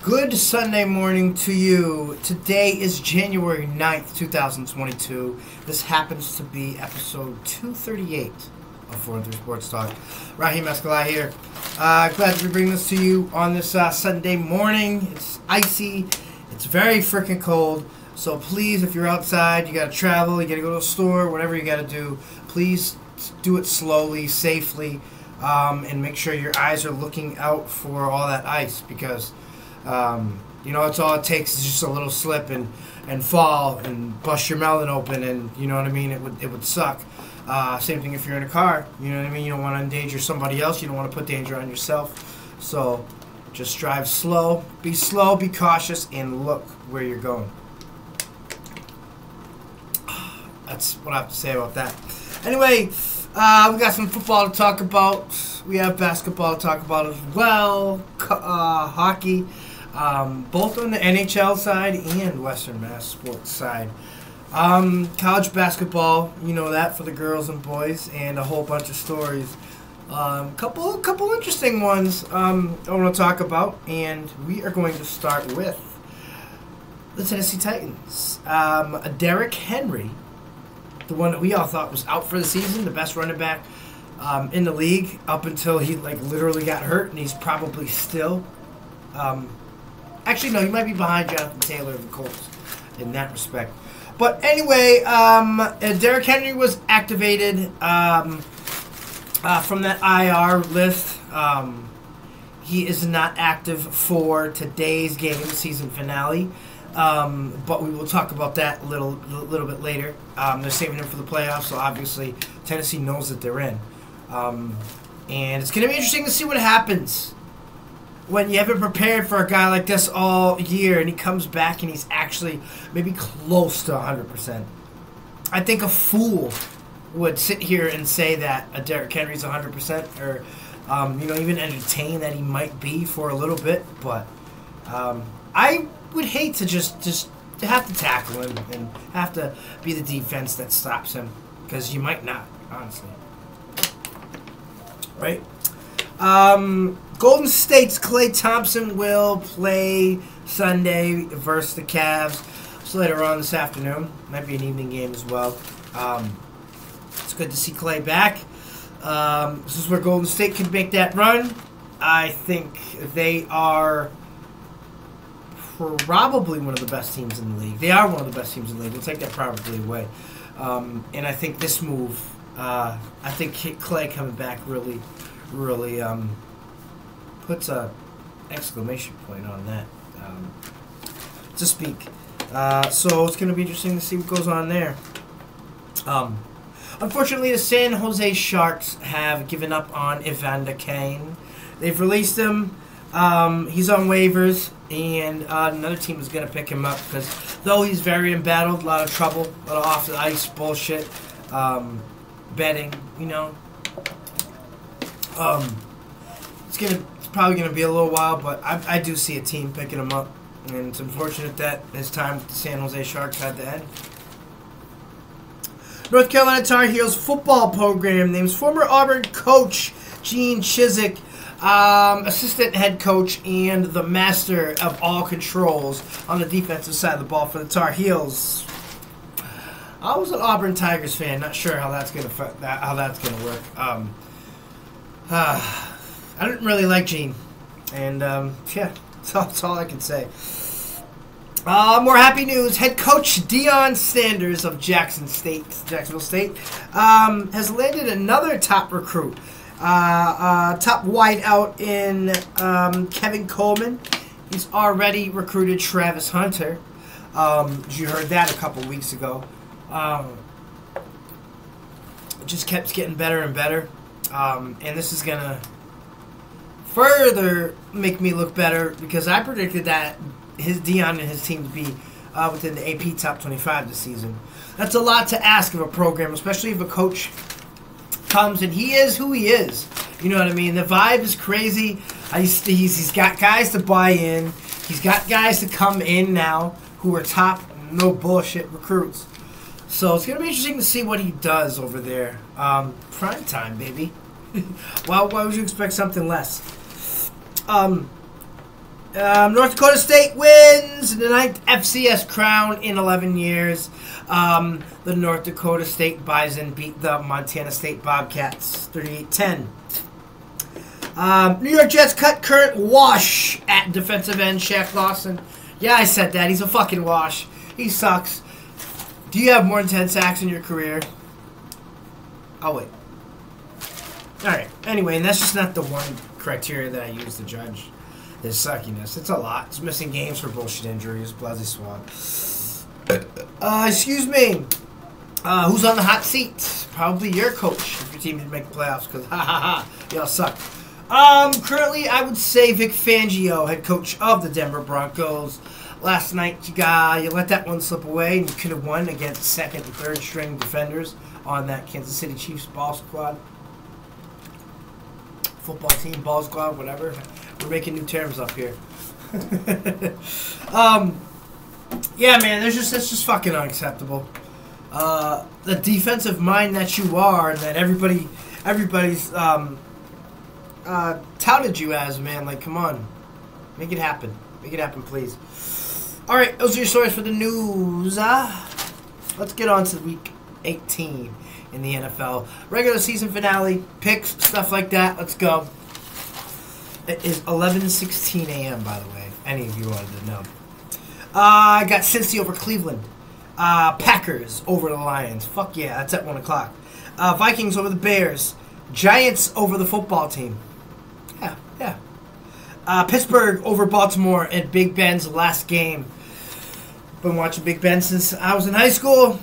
Good Sunday morning to you. Today is January 9th, 2022. This happens to be episode 238 of 4 Sports Talk. Raheem Escalay here. Glad to be bringing this to you on this Sunday morning. It's icy. It's very freaking cold. So please, if you're outside, you got to travel, you got to go to a store, whatever you got to do, please do it slowly, safely, and make sure your eyes are looking out for all that ice because it's all it takes is just a little slip and fall and bust your melon open, and you know what I mean. It would suck. Same thing if you're in a car. You know what I mean. You don't want to endanger somebody else. You don't want to put danger on yourself. So just drive slow, be cautious, and look where you're going. That's what I have to say about that. Anyway, we got some football to talk about. We have basketball to talk about as well. Hockey. Both on the NHL side and Western Mass sports side. College basketball, you know that, for the girls and boys, and a whole bunch of stories. Couple interesting ones I want to talk about, and we are going to start with the Tennessee Titans. Derrick Henry, the one that we all thought was out for the season, the best running back in the league up until he literally got hurt, and he's probably still. Actually, no, he might be behind Jonathan Taylor of the Colts in that respect. But anyway, Derrick Henry was activated from that IR list. He is not active for today's game, season finale. But we will talk about that a little bit later. They're saving him for the playoffs, so obviously Tennessee knows that they're in. And it's going to be interesting to see what happens when you haven't prepared for a guy like this all year and he comes back and he's actually maybe close to 100%. I think a fool would sit here and say that a Derrick Henry's 100% or even entertain that he might be for a little bit, but I would hate to just to have to tackle him and have to be the defense that stops him, because you might not, honestly. Right? Golden State's Klay Thompson will play Sunday versus the Cavs. So later on this afternoon. Might be an evening game as well. It's good to see Klay back. This is where Golden State could make that run. I think they are probably one of the best teams in the league. They are one of the best teams in the league. We'll take that probably away. And I think this move, I think Klay coming back really puts a exclamation point on that, to speak. So it's going to be interesting to see what goes on there. Unfortunately, the San Jose Sharks have given up on Evander Kane. They've released him. He's on waivers, and another team is going to pick him up because though he's very embattled, a lot of trouble, a lot of off the ice bullshit, betting, It's probably gonna be a little while, but I do see a team picking him up, and it's unfortunate that his time with the San Jose Sharks had to end. North Carolina Tar Heels football program names former Auburn coach Gene Chizik assistant head coach and the master of all controls on the defensive side of the ball for the Tar Heels. I was an Auburn Tigers fan. Not sure how that's gonna work. I didn't really like Gene, and that's all I can say. More happy news. Head coach Deion Sanders of Jacksonville State, has landed another top recruit, top wideout in Kevin Coleman. He's already recruited Travis Hunter. You heard that a couple weeks ago. It just kept getting better and better, and this is gonna further make me look better because I predicted that Deion and his team to be within the AP top 25 this season. That's a lot to ask of a program, especially if a coach comes and he is who he is. You know what I mean? The vibe is crazy. He's got guys to buy in. He's got guys to come in now who are top, no bullshit recruits. So it's going to be interesting to see what he does over there. Prime time, baby. Why would you expect something less? North Dakota State wins the 9th FCS crown in 11 years. The North Dakota State Bison beat the Montana State Bobcats 38-10. New York Jets cut current wash at defensive end Shaq Lawson. Yeah, I said that. He's a fucking wash. He sucks. Do you have more than 10 sacks in your career? I'll wait. Alright, anyway, and that's just not the one criteria that I use to judge his suckiness. It's a lot. It's missing games for bullshit injuries. Bloody swab. Excuse me. Who's on the hot seat? Probably your coach if your team didn't make the playoffs, because y'all suck. Currently, I would say Vic Fangio, head coach of the Denver Broncos. Last night, you let that one slip away, and you could have won against second and third string defenders on that Kansas City Chiefs ball squad. Football team, ball squad, whatever. We're making new terms up here. Yeah, man, that's just fucking unacceptable. The defensive mind that you are, that everybody's touted you as, man. Like, come on, make it happen. Make it happen, please. All right, those are your stories for the news. Let's get on to week 18 in the NFL. Regular season finale, picks, stuff like that. Let's go. It is 11:16 a.m., by the way, if any of you wanted to know. I got Cincy over Cleveland. Packers over the Lions. Fuck yeah, that's at 1 o'clock. Vikings over the Bears. Giants over the football team. Yeah. Pittsburgh over Baltimore at Big Ben's last game. Been watching Big Ben since I was in high school.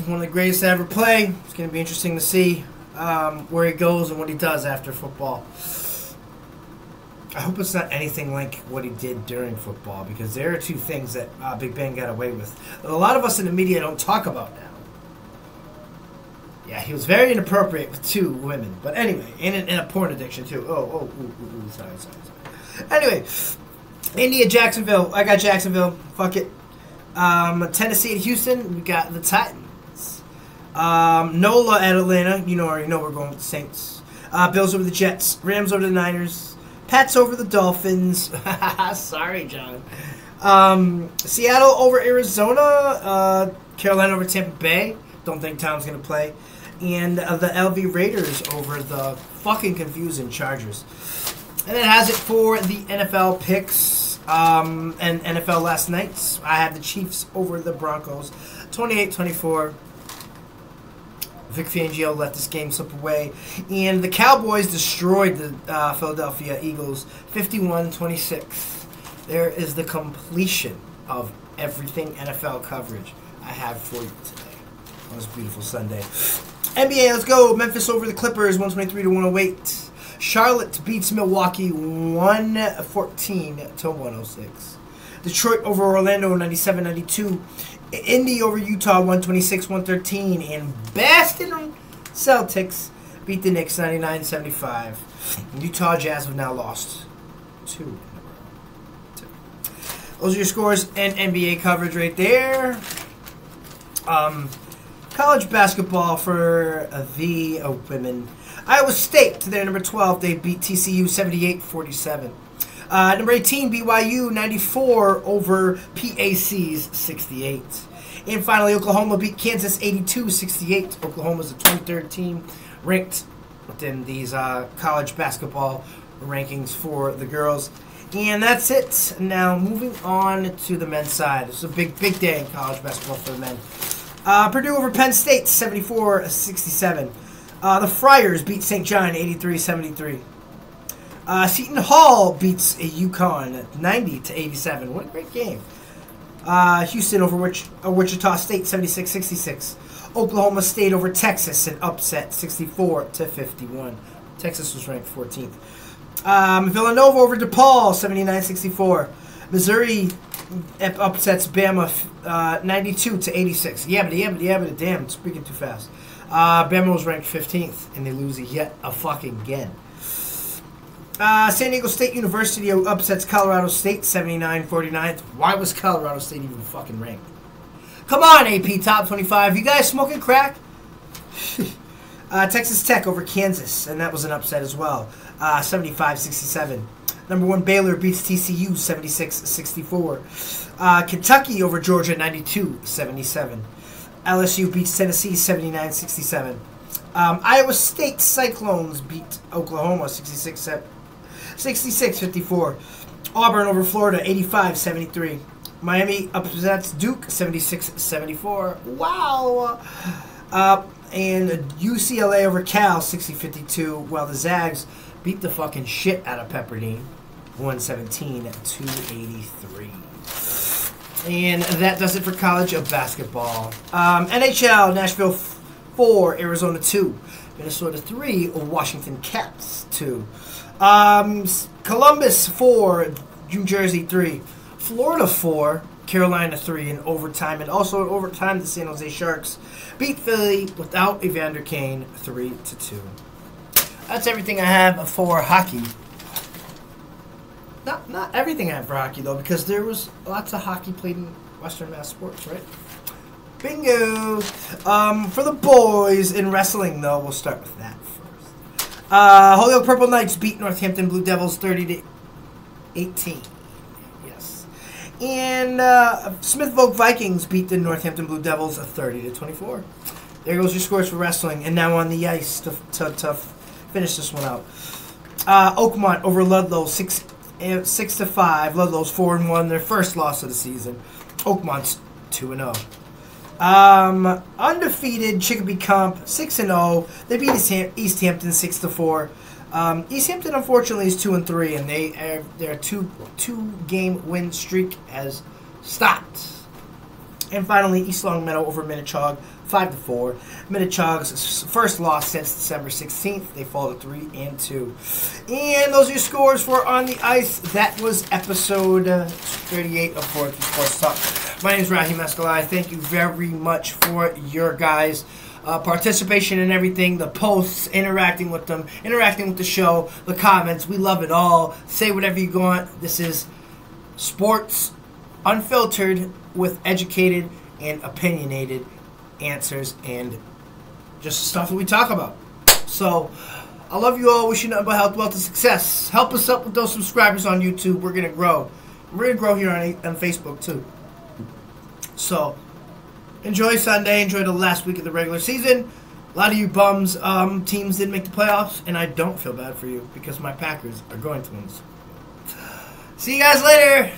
One of the greatest to ever play. It's going to be interesting to see where he goes and what he does after football. I hope it's not anything like what he did during football, because there are two things that Big Ben got away with that a lot of us in the media don't talk about now. Yeah, he was very inappropriate with two women. But anyway, in a porn addiction, too. Sorry. Anyway, Indy at Jacksonville. I got Jacksonville. Fuck it. Tennessee at Houston. We got the Titans. NOLA at Atlanta. You already know we're going with the Saints. Bills over the Jets. Rams over the Niners. Pats over the Dolphins. Sorry, John. Seattle over Arizona. Carolina over Tampa Bay. Don't think Tom's going to play. And the LV Raiders over the fucking confusing Chargers. And that has it for the NFL picks and NFL last night. I have the Chiefs over the Broncos. 28-24. Vic Fangio let this game slip away. And the Cowboys destroyed the Philadelphia Eagles 51-26. There is the completion of everything NFL coverage I have for you today on this beautiful Sunday. NBA, let's go. Memphis over the Clippers, 123-108. Charlotte beats Milwaukee 114-106. Detroit over Orlando 97-92. Indy over Utah 126-113. And Boston Celtics beat the Knicks 99-75. Utah Jazz have now lost 2 in a row. Those are your scores and NBA coverage right there. College basketball for the women. Iowa State, they're number 12. They beat TCU 78-47. Number 18, BYU 94 over PAC's 68. And finally, Oklahoma beat Kansas 82-68. Oklahoma's the 23rd team ranked within these college basketball rankings for the girls. And that's it. Now, moving on to the men's side. It's a big day in college basketball for the men. Purdue over Penn State, 74-67. The Friars beat St. John, 83-73. Seton Hall beats UConn, 90-87. What a great game. Houston over Wichita State, 76-66. Oklahoma State over Texas, an upset, 64-51. Texas was ranked 14th. Villanova over DePaul, 79-64. Missouri upsets Bama 92-86. Yabba, damn, speaking too fast. Bama was ranked 15th, and they lose yet again. San Diego State University upsets Colorado State 79-49. Why was Colorado State even fucking ranked? Come on, AP Top 25. You guys smoking crack? Texas Tech over Kansas, and that was an upset as well. 75-67. Number 1 Baylor beats TCU 76-64. Kentucky over Georgia 92-77. LSU beats Tennessee 79-67. Iowa State Cyclones beat Oklahoma 66-54. Auburn over Florida 85-73. Miami upsets Duke 76-74. Wow. And UCLA over Cal 60-52. While the Zags beat the fucking shit out of Pepperdine 117-83. And that does it for college basketball. NHL, Nashville 4, Arizona 2. Minnesota 3, Washington Cats 2. Columbus 4, New Jersey 3. Florida 4, Carolina 3 in overtime. And also in overtime, the San Jose Sharks beat Philly without Evander Kane 3-2. That's everything I have for hockey. Not everything I have for hockey, though, because there was lots of hockey played in Western Mass Sports, right? Bingo! For the boys in wrestling, though, we'll start with that first. Holyoke Purple Knights beat Northampton Blue Devils 30-18. Yes. And Smith Vogue Vikings beat the Northampton Blue Devils 30-24. There goes your scores for wrestling. And now on the ice to finish this one out. Oakmont over Ludlow 6-5. Ludlow's 4-1, their first loss of the season. Oakmont's 2-0. Undefeated Chicopee Comp 6-0. They beat East Hampton 6-4. East Hampton unfortunately is 2-3, and their two-game win streak has stopped. And finally, East Longmeadow over Minnechaug 5-4. Minnechaug's first loss since December 16th. They fall to 3-2. And those are your scores for On the Ice. That was episode 38 of Sports Talk. My name is Raheem Escalay. Thank you very much for your guys' participation in everything. The posts, interacting with them, interacting with the show, the comments. We love it all. Say whatever you want. This is sports unfiltered with educated and opinionated answers and just stuff that we talk about. So, I love you all. Wish you nothing but health, wealth, and success. Help us up with those subscribers on YouTube. We're going to grow. We're going to grow here on Facebook, too. So, enjoy Sunday. Enjoy the last week of the regular season. A lot of you bums teams didn't make the playoffs, and I don't feel bad for you because my Packers are going to win. See you guys later.